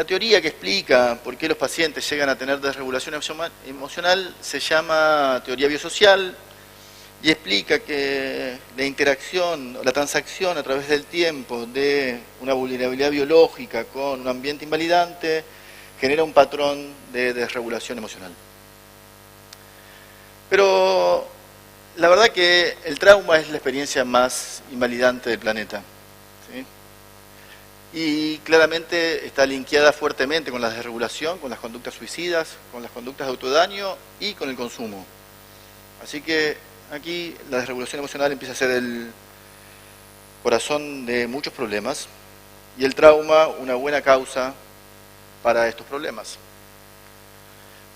La teoría que explica por qué los pacientes llegan a tener desregulación emocional se llama teoría biosocial y explica que la interacción, la transacción a través del tiempo de una vulnerabilidad biológica con un ambiente invalidante genera un patrón de desregulación emocional. Pero la verdad que el trauma es la experiencia más invalidante del planeta, ¿sí? Y claramente está linkeada fuertemente con la desregulación, con las conductas suicidas, con las conductas de autodaño y con el consumo. Así que aquí la desregulación emocional empieza a ser el corazón de muchos problemas y el trauma una buena causa para estos problemas.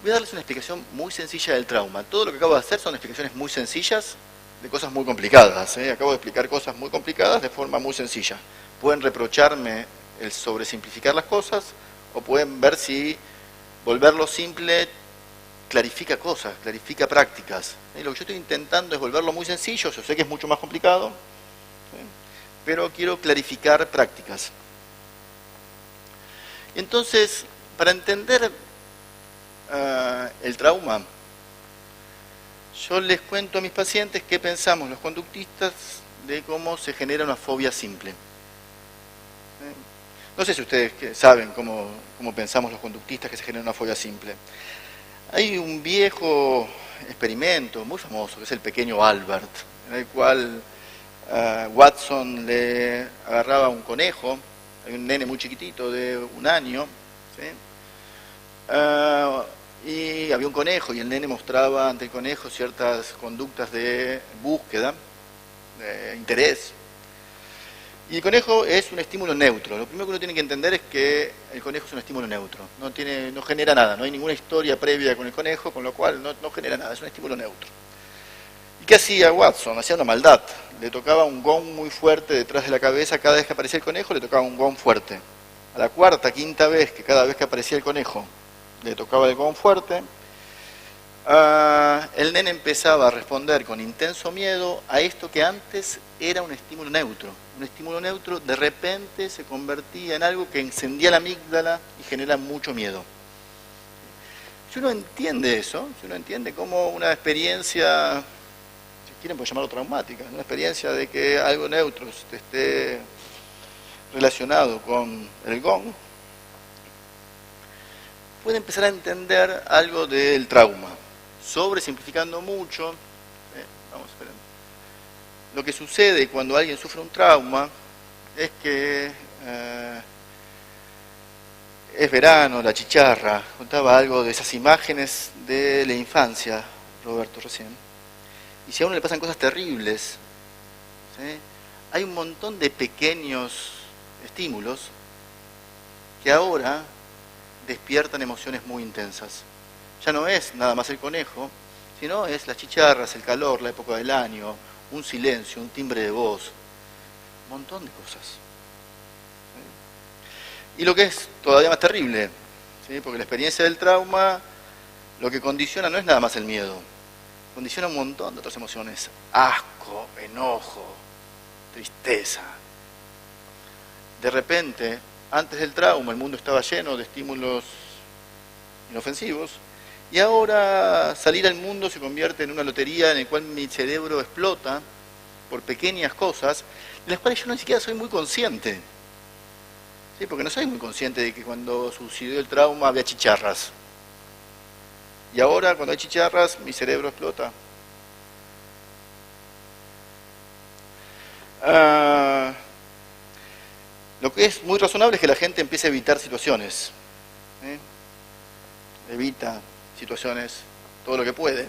Voy a darles una explicación muy sencilla del trauma. Todo lo que acabo de hacer son explicaciones muy sencillas de cosas muy complicadas, ¿eh? Acabo de explicar cosas muy complicadas de forma muy sencilla. Pueden reprocharme el sobresimplificar las cosas o pueden ver si volverlo simple clarifica cosas, clarifica prácticas. Lo que yo estoy intentando es volverlo muy sencillo, yo sé que es mucho más complicado, ¿sí? Pero quiero clarificar prácticas. Y entonces, para entender el trauma, yo les cuento a mis pacientes qué pensamos los conductistas de cómo se genera una fobia simple. No sé si ustedes saben cómo pensamos los conductistas que se genera una fobia simple. Hay un viejo experimento muy famoso, que es el pequeño Albert, en el cual Watson le agarraba un conejo, hay un nene muy chiquitito de 1 año, ¿sí? Y había un conejo y el nene mostraba ante el conejo ciertas conductas de búsqueda, de interés. Y el conejo es un estímulo neutro. Lo primero que uno tiene que entender es que el conejo es un estímulo neutro. No genera nada, no hay ninguna historia previa con el conejo, con lo cual no genera nada, es un estímulo neutro. ¿Y qué hacía Watson? Hacía una maldad. Le tocaba un gong muy fuerte detrás de la cabeza, cada vez que aparecía el conejo le tocaba un gong fuerte. A la cuarta, quinta vez, que cada vez que aparecía el conejo le tocaba el gong fuerte, el nene empezaba a responder con intenso miedo a esto que antes era un estímulo neutro. Un estímulo neutro de repente se convertía en algo que encendía la amígdala y genera mucho miedo. Si uno entiende eso, si uno entiende cómo una experiencia, si quieren pueden llamarlo traumática, una experiencia de que algo neutro esté relacionado con el gong, puede empezar a entender algo del trauma. Sobresimplificando mucho, vamos a ver. Lo que sucede cuando alguien sufre un trauma es que es verano, la chicharra, contaba algo de esas imágenes de la infancia, Roberto recién, y si a uno le pasan cosas terribles, ¿sí? Hay un montón de pequeños estímulos que ahora despiertan emociones muy intensas. Ya no es nada más el conejo, sino es las chicharras, el calor, la época del año, un silencio, un timbre de voz, un montón de cosas. ¿Sí? Y lo que es todavía más terrible, ¿sí? Porque la experiencia del trauma lo que condiciona no es nada más el miedo, condiciona un montón de otras emociones, asco, enojo, tristeza. De repente, antes del trauma, el mundo estaba lleno de estímulos inofensivos, y ahora salir al mundo se convierte en una lotería en la cual mi cerebro explota por pequeñas cosas, de las cuales yo ni siquiera soy muy consciente. ¿Sí? Porque no soy muy consciente de que cuando sucedió el trauma había chicharras. Y ahora, cuando hay chicharras, mi cerebro explota. Lo que es muy razonable es que la gente empiece a evitar situaciones. ¿Sí? Evita situaciones todo lo que puede.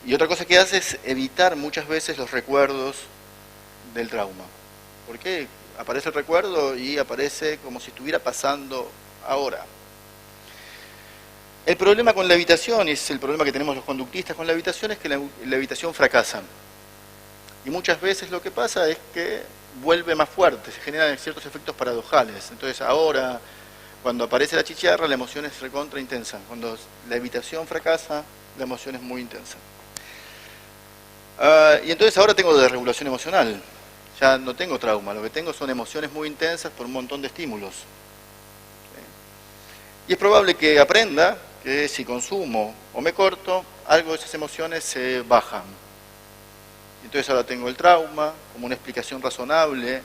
Y otra cosa que hace es evitar muchas veces los recuerdos del trauma. Porque aparece el recuerdo y aparece como si estuviera pasando ahora. El problema con la evitación, y es el problema que tenemos los conductistas con la evitación, es que la evitación fracasa. Y muchas veces lo que pasa es que vuelve más fuerte, se generan ciertos efectos paradojales. Entonces ahora, cuando aparece la chicharra, la emoción es recontra intensa. Cuando la evitación fracasa, la emoción es muy intensa. Y entonces ahora tengo desregulación emocional. ya no tengo trauma, lo que tengo son emociones muy intensas por un montón de estímulos. Y es probable que aprenda que si consumo o me corto, algo de esas emociones se bajan. Entonces ahora tengo el trauma como una explicación razonable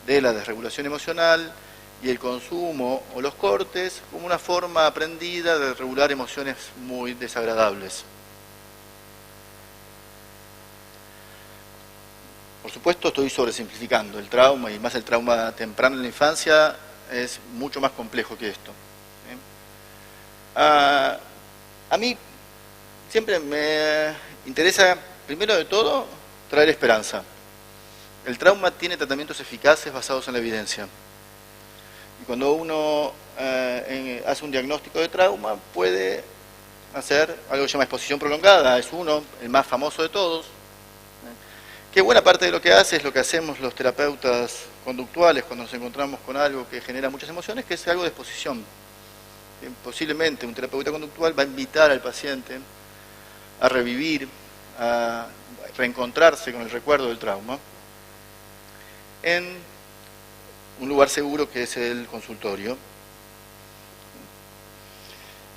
de la desregulación emocional y el consumo o los cortes como una forma aprendida de regular emociones muy desagradables. Por supuesto estoy sobresimplificando el trauma, y más el trauma temprano en la infancia es mucho más complejo que esto. A mí siempre me interesa, primero de todo, traer esperanza. El trauma tiene tratamientos eficaces basados en la evidencia. Y cuando uno hace un diagnóstico de trauma, puede hacer algo que se llama exposición prolongada. Es el más famoso de todos. Que buena parte de lo que hace es lo que hacemos los terapeutas conductuales cuando nos encontramos con algo que genera muchas emociones, que es algo de exposición. Posiblemente un terapeuta conductual va a invitar al paciente a revivir, a reencontrarse con el recuerdo del trauma en un lugar seguro que es el consultorio,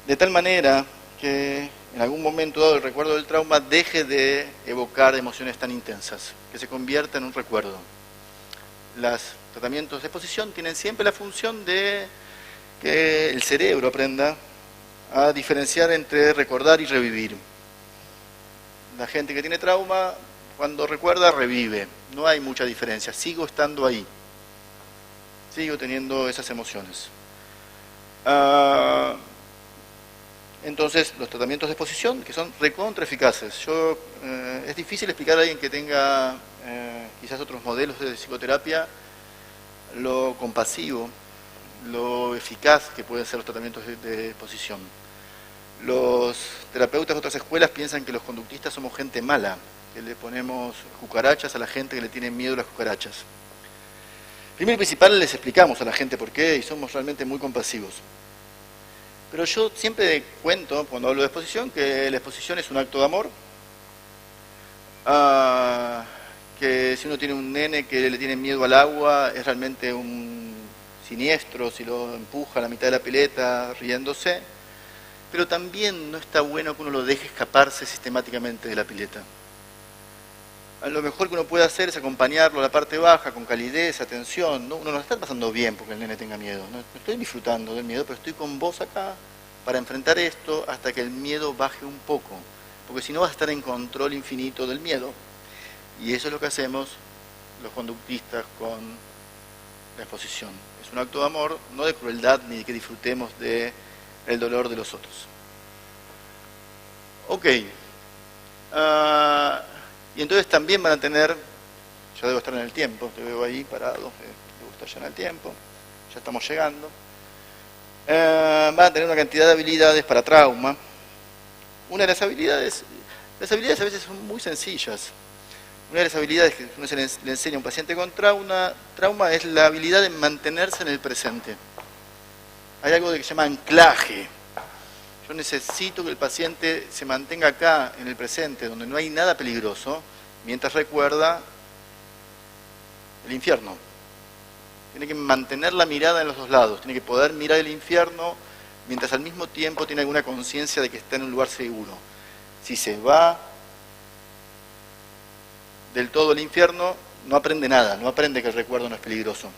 de tal manera que en algún momento dado el recuerdo del trauma deje de evocar emociones tan intensas, que se convierta en un recuerdo. Los tratamientos de exposición tienen siempre la función de que el cerebro aprenda a diferenciar entre recordar y revivir. La gente que tiene trauma, cuando recuerda, revive. No hay mucha diferencia. Sigo estando ahí. Sigo teniendo esas emociones. Entonces, los tratamientos de exposición, que son recontra eficaces. Es difícil explicar a alguien que tenga quizás otros modelos de psicoterapia lo compasivo, lo eficaz que pueden ser los tratamientos de exposición. Los terapeutas de otras escuelas piensan que los conductistas somos gente mala, que le ponemos cucarachas a la gente que le tiene miedo a las cucarachas. Primero y principal les explicamos a la gente por qué y somos realmente muy compasivos. Pero yo siempre cuento, cuando hablo de exposición, que la exposición es un acto de amor, que si uno tiene un nene que le tiene miedo al agua, es realmente un siniestro si lo empuja a la mitad de la pileta riéndose, pero también no está bueno que uno lo deje escaparse sistemáticamente de la pileta. A lo mejor que uno puede hacer es acompañarlo a la parte baja con calidez, atención. Uno no está pasando bien porque el nene tenga miedo, no estoy disfrutando del miedo, pero estoy con vos acá para enfrentar esto hasta que el miedo baje un poco, porque si no vas a estar en control infinito del miedo. Y eso es lo que hacemos los conductistas con la exposición. Es un acto de amor, no de crueldad ni de que disfrutemos del dolor de los otros. Ok. Y entonces también van a tener, ya debo estar en el tiempo, te veo ahí parado, debo estar ya en el tiempo, ya estamos llegando. Van a tener una cantidad de habilidades para trauma. Una de las habilidades a veces son muy sencillas. Una de las habilidades que uno le enseña a un paciente con trauma es la habilidad de mantenerse en el presente. Hay algo que se llama anclaje. Yo necesito que el paciente se mantenga acá, en el presente, donde no hay nada peligroso, mientras recuerda el infierno. Tiene que mantener la mirada en los dos lados, tiene que poder mirar el infierno, mientras al mismo tiempo tiene alguna conciencia de que está en un lugar seguro. Si se va del todo el infierno, no aprende nada, no aprende que el recuerdo no es peligroso.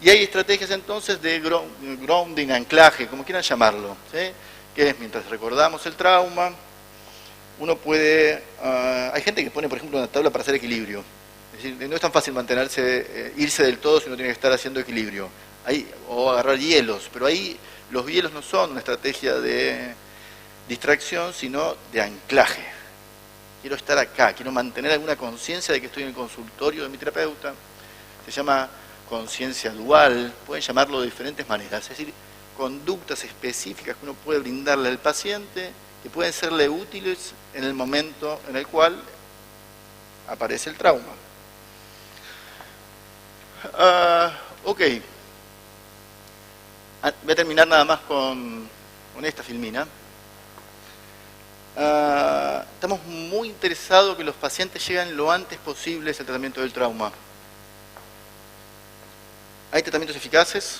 Y hay estrategias entonces de grounding, anclaje, como quieran llamarlo, ¿sí? Que es mientras recordamos el trauma, uno puede... hay gente que pone, por ejemplo, una tabla para hacer equilibrio. Es decir, no es tan fácil mantenerse, irse del todo si uno tiene que estar haciendo equilibrio. O agarrar hielos, pero ahí los hielos no son una estrategia de distracción, sino de anclaje. Quiero estar acá, quiero mantener alguna conciencia de que estoy en el consultorio de mi terapeuta. Se llama conciencia dual, pueden llamarlo de diferentes maneras, es decir, conductas específicas que uno puede brindarle al paciente que pueden serle útiles en el momento en el cual aparece el trauma. Ok. Voy a terminar nada más con esta filmina. Estamos muy interesados que los pacientes lleguen lo antes posible al tratamiento del trauma. hay tratamientos eficaces.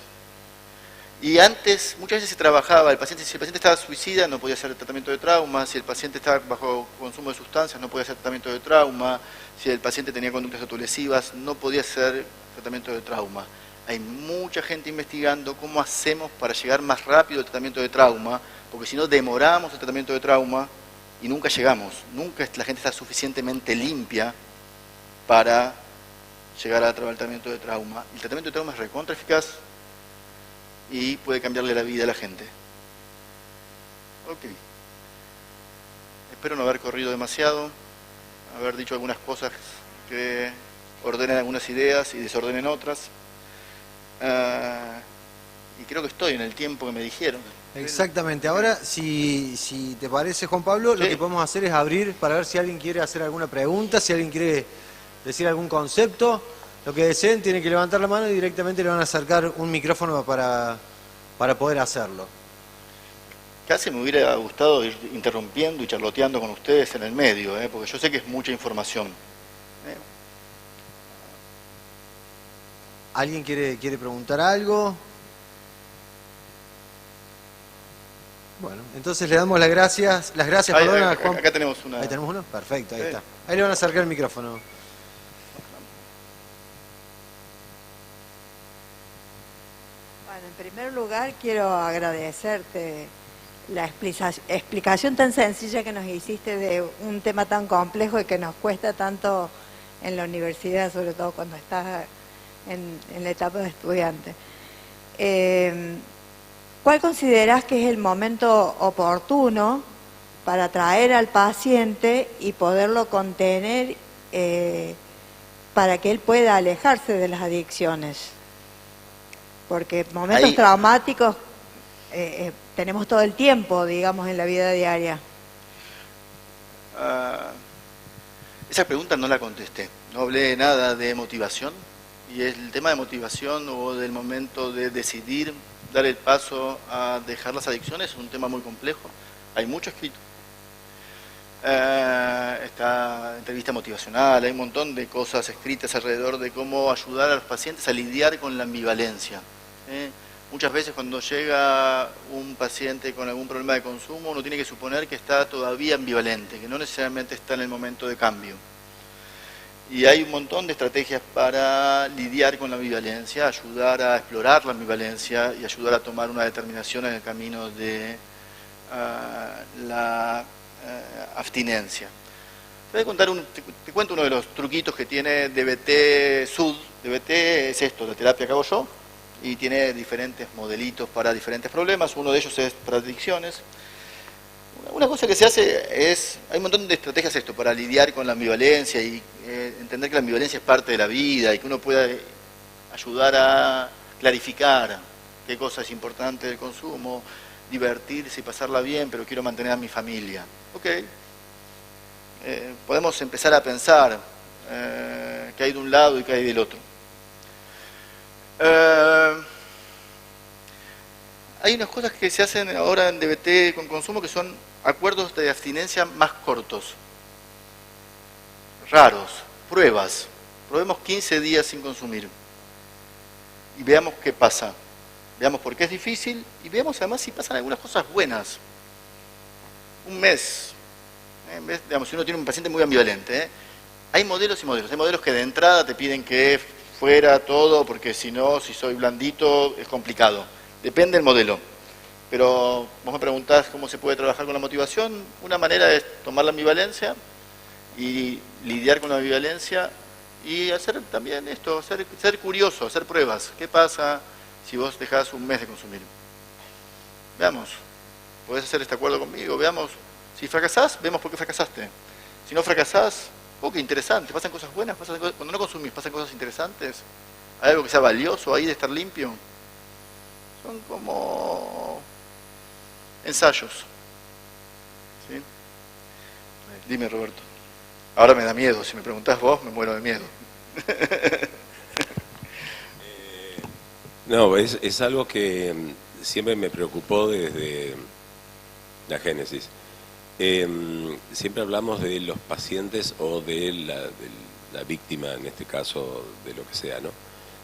Y antes, muchas veces se trabajaba, si el paciente estaba suicida, no podía hacer el tratamiento de trauma; si el paciente estaba bajo consumo de sustancias, no podía hacer tratamiento de trauma; si el paciente tenía conductas autolesivas, no podía hacer tratamiento de trauma. Hay mucha gente investigando cómo hacemos para llegar más rápido al tratamiento de trauma, porque si no demoramos el tratamiento de trauma y nunca llegamos. Nunca la gente está suficientemente limpia para llegar al tratamiento de trauma. El tratamiento de trauma es recontra eficaz y puede cambiarle la vida a la gente. Ok. Espero no haber corrido demasiado, haber dicho algunas cosas que ordenen algunas ideas y desordenen otras. Y creo que estoy en el tiempo que me dijeron. Exactamente. Ahora, si te parece, Juan Pablo, lo que podemos hacer es abrir para ver si alguien quiere hacer alguna pregunta, si alguien quiere decir algún concepto. Lo que deseen, tienen que levantar la mano y directamente le van a acercar un micrófono para poder hacerlo. Casi me hubiera gustado ir interrumpiendo y charloteando con ustedes en el medio, porque yo sé que es mucha información. ¿Alguien quiere preguntar algo? Bueno, entonces le damos las gracias, perdón, a Juan. Acá tenemos una. Ahí tenemos uno, perfecto, ahí está. Ahí le van a acercar el micrófono. Bueno, en primer lugar quiero agradecerte la explicación tan sencilla que nos hiciste de un tema tan complejo y que nos cuesta tanto en la universidad, sobre todo cuando estás en la etapa de estudiante. ¿Cuál considerás que es el momento oportuno para traer al paciente y poderlo contener para que él pueda alejarse de las adicciones? Porque momentos traumáticos tenemos todo el tiempo, digamos, en la vida diaria. Esa pregunta no la contesté. No hablé nada de motivación. Y el tema de motivación o del momento de decidir dar el paso a dejar las adicciones es un tema muy complejo. Hay mucho escrito. Está entrevista motivacional, hay un montón de cosas escritas alrededor de cómo ayudar a los pacientes a lidiar con la ambivalencia. Muchas veces cuando llega un paciente con algún problema de consumo, uno tiene que suponer que está todavía ambivalente, que no necesariamente está en el momento de cambio. Y hay un montón de estrategias para lidiar con la ambivalencia, ayudar a explorar la ambivalencia y ayudar a tomar una determinación en el camino de la abstinencia. Te cuento uno de los truquitos que tiene DBT Sud. DBT es esto, la terapia que hago yo, y tiene diferentes modelitos para diferentes problemas. Uno de ellos es para adicciones. Una cosa que se hace es, hay un montón de estrategias para lidiar con la ambivalencia y entender que la ambivalencia es parte de la vida y que uno puede ayudar a clarificar qué cosa es importante del consumo, divertirse y pasarla bien, pero quiero mantener a mi familia. Ok. Podemos empezar a pensar qué hay de un lado y qué hay del otro. Hay unas cosas que se hacen ahora en DBT con consumo que son acuerdos de abstinencia más cortos, raros, pruebas. Probemos 15 días sin consumir y veamos qué pasa. Veamos por qué es difícil y veamos además si pasan algunas cosas buenas. Un mes. Digamos, si uno tiene un paciente muy ambivalente, hay modelos y modelos. Hay modelos que de entrada te piden que fuera todo, porque si no, si soy blandito, es complicado. Depende del modelo. Pero vos me preguntás cómo se puede trabajar con la motivación. Una manera es tomar la ambivalencia y lidiar con la ambivalencia y hacer también esto, ser curioso, hacer pruebas. ¿Qué pasa si vos dejás un mes de consumir? Veamos. ¿Podés hacer este acuerdo conmigo? Veamos. Si fracasás, vemos por qué fracasaste. Si no fracasás, qué interesante. Pasan cosas buenas, cuando no consumís, pasan cosas interesantes. ¿Hay algo que sea valioso ahí de estar limpio? Son como ensayos. ¿Sí? Dime, Roberto. Ahora me da miedo. Si me preguntás vos, me muero de miedo. No, es algo que siempre me preocupó desde la génesis. Siempre hablamos de los pacientes o de la víctima, en este caso, de lo que sea, ¿no?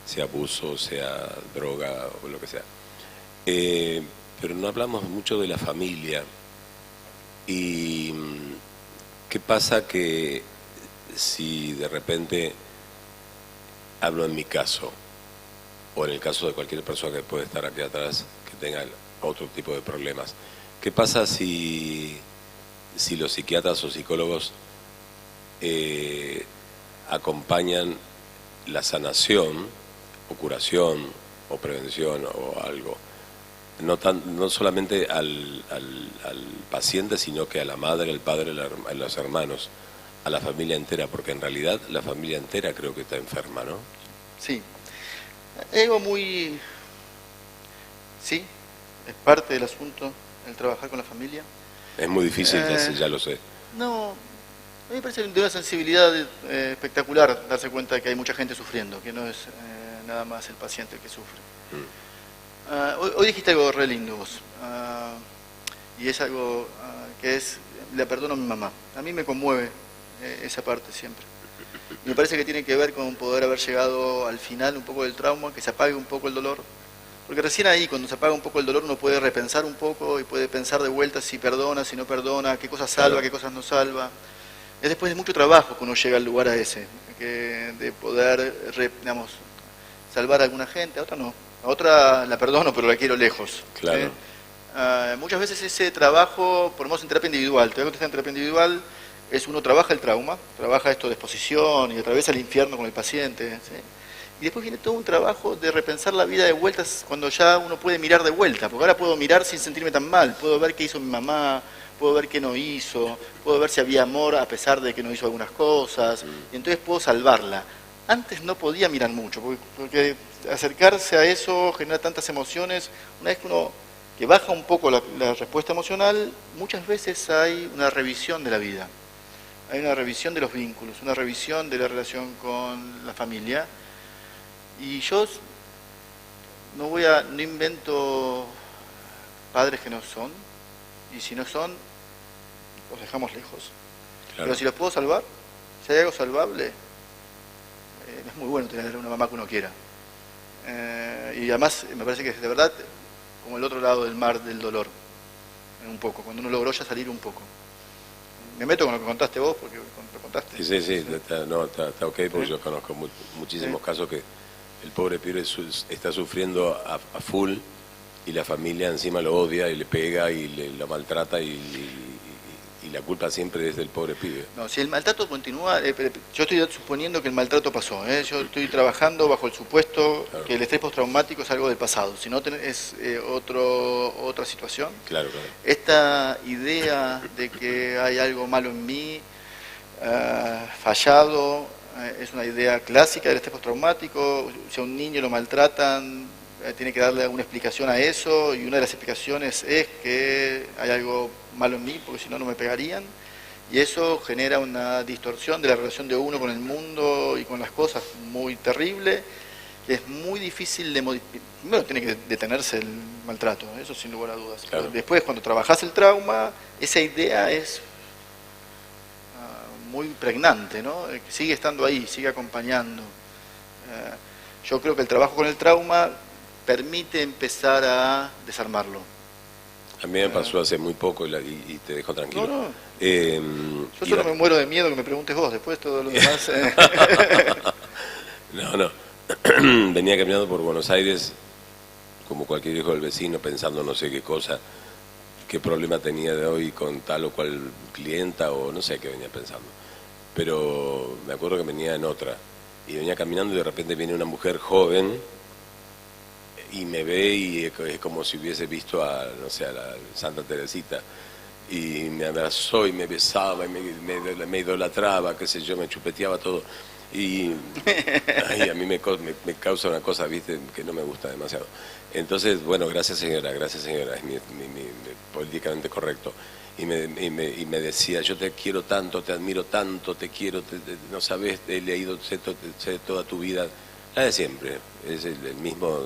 sea abuso, sea droga o lo que sea. Pero no hablamos mucho de la familia. Y ¿qué pasa que si de repente, hablo en mi caso, o en el caso de cualquier persona que puede estar aquí atrás, que tenga otro tipo de problemas, qué pasa si los psiquiatras o psicólogos acompañan la sanación o curación o prevención o algo, no solamente al paciente, sino que a la madre, al padre, a los hermanos, a la familia entera, porque en realidad la familia entera creo que está enferma, ¿no? Sí, es algo muy... Sí, es parte del asunto el trabajar con la familia. Es muy difícil, ya lo sé. No, a mí me parece de una sensibilidad espectacular darse cuenta de que hay mucha gente sufriendo, que no es nada más el paciente el que sufre. Hoy dijiste algo re lindo vos, y es algo que es, le perdono a mi mamá. A mí me conmueve esa parte siempre. Y me parece que tiene que ver con poder haber llegado al final un poco del trauma, que se apague un poco el dolor. Porque recién ahí, cuando se apaga un poco el dolor, uno puede repensar un poco y puede pensar de vuelta si perdona, si no perdona, qué cosas salva, Claro. qué cosas no salva. Es después de mucho trabajo que uno llega al lugar a ese, de poder, digamos, salvar a alguna gente, a otra no. A otra la perdono, pero la quiero lejos. Claro. Muchas veces ese trabajo, por lo menos en terapia individual, te voy a contestar en terapia individual, es uno trabaja el trauma, trabaja esto de exposición y atraviesa el infierno con el paciente, ¿sí? Y después viene todo un trabajo de repensar la vida de vueltas cuando ya uno puede mirar de vuelta, porque ahora puedo mirar sin sentirme tan mal, puedo ver qué hizo mi mamá, puedo ver qué no hizo, puedo ver si había amor a pesar de que no hizo algunas cosas, y entonces puedo salvarla. Antes no podía mirar mucho, porque acercarse a eso genera tantas emociones. Una vez que uno que baja un poco la respuesta emocional, muchas veces hay una revisión de la vida, hay una revisión de los vínculos, una revisión de la relación con la familia. Y yo no invento padres que no son, y si no son, los dejamos lejos. Claro. Pero si los puedo salvar, si hay algo salvable, es muy bueno tener una mamá que uno quiera. Y además me parece que es de verdad como el otro lado del mar del dolor, un poco, cuando uno logró ya salir un poco. Me meto con lo que contaste vos, porque lo contaste. Sí, está ok, porque yo conozco muchísimos casos que el pobre pibe está sufriendo a full y la familia encima lo odia y le pega y lo maltrata y la culpa siempre es del pobre pibe. No, si el maltrato continúa, yo estoy suponiendo que el maltrato pasó, yo estoy trabajando bajo el supuesto que el estrés postraumático es algo del pasado, si no es otra situación. Claro. Esta idea de que hay algo malo en mí, fallado, es una idea clásica del estrés postraumático. Si a un niño lo maltratan, tiene que darle alguna explicación a eso, y una de las explicaciones es que hay algo malo en mí, porque si no, no me pegarían, y eso genera una distorsión de la relación de uno con el mundo y con las cosas muy terrible, que es muy difícil de modificar. Primero tiene que detenerse el maltrato, eso sin lugar a dudas. Claro. Después, cuando trabajás el trauma, esa idea es muy pregnante, ¿no? Sigue estando ahí, sigue acompañando. Yo creo que el trabajo con el trauma permite empezar a desarmarlo. A mí me pasó hace muy poco y te dejo tranquilo. No. Yo Y solo me muero de miedo que me preguntes vos, después todo lo demás... No. Venía caminando por Buenos Aires, como cualquier hijo del vecino, pensando no sé qué cosa, qué problema tenía de hoy con tal o cual clienta, o no sé qué venía pensando. Pero me acuerdo que venía en otra, y venía caminando y de repente viene una mujer joven, y me ve y es como si hubiese visto a, no sé, a la Santa Teresita, y me abrazó y me besaba y me idolatraba, qué sé yo, me chupeteaba todo, y a mí me causa una cosa, viste, que no me gusta demasiado. Entonces, bueno, gracias señora, es mi políticamente correcto. Y me decía, yo te quiero tanto, te admiro tanto, te quiero, no sabes, he leído, sé toda tu vida, la de siempre, es el mismo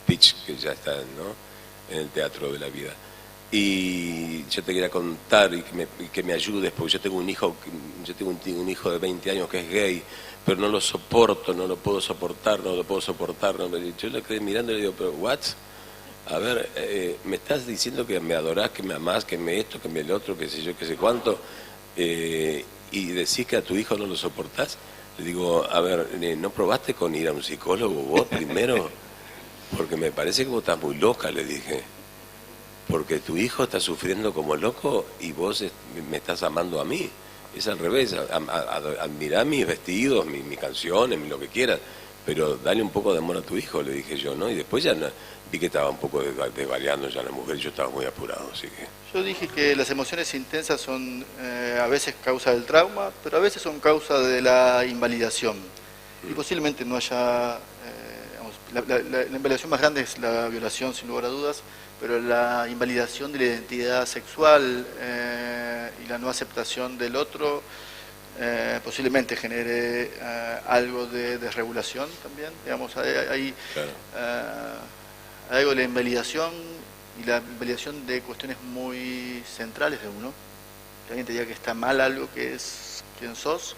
speech que ya está, ¿no?, en el teatro de la vida. Y yo te quería contar y que me ayudes, porque yo tengo un hijo de 20 años que es gay, pero no lo soporto, no lo puedo soportar. Yo le quedé mirando y le digo, pero ¿what? A ver, me estás diciendo que me adorás, que me amás, que me esto, que me el otro, que sé yo, que sé cuánto, y decís que a tu hijo no lo soportás. Le digo, a ver, ¿no probaste con ir a un psicólogo vos primero? Porque me parece que vos estás muy loca, le dije. Porque tu hijo está sufriendo como loco y vos me estás amando a mí. Es al revés, admirá mis vestidos, mis canciones, lo que quieras, pero dale un poco de amor a tu hijo, le dije yo, ¿no? Y después ya vi que estaba un poco desvariando ya la mujer y yo estaba muy apurado, así que... Yo dije que las emociones intensas son a veces causa del trauma, pero a veces son causa de la invalidación. Y posiblemente no haya... la invalidación más grande es la violación, sin lugar a dudas, pero la invalidación de la identidad sexual y la no aceptación del otro posiblemente genere algo de desregulación también. Digamos, hay algo de la invalidación y la invalidación de cuestiones muy centrales de uno. Que alguien te diga que está mal algo que es quien sos,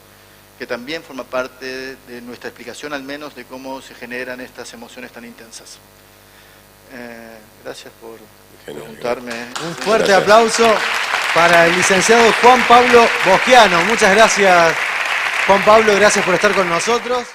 que también forma parte de nuestra explicación al menos de cómo se generan estas emociones tan intensas. Gracias por preguntarme. Un fuerte aplauso para el licenciado Juan Pablo Bosquiano. Muchas gracias, Juan Pablo, gracias por estar con nosotros.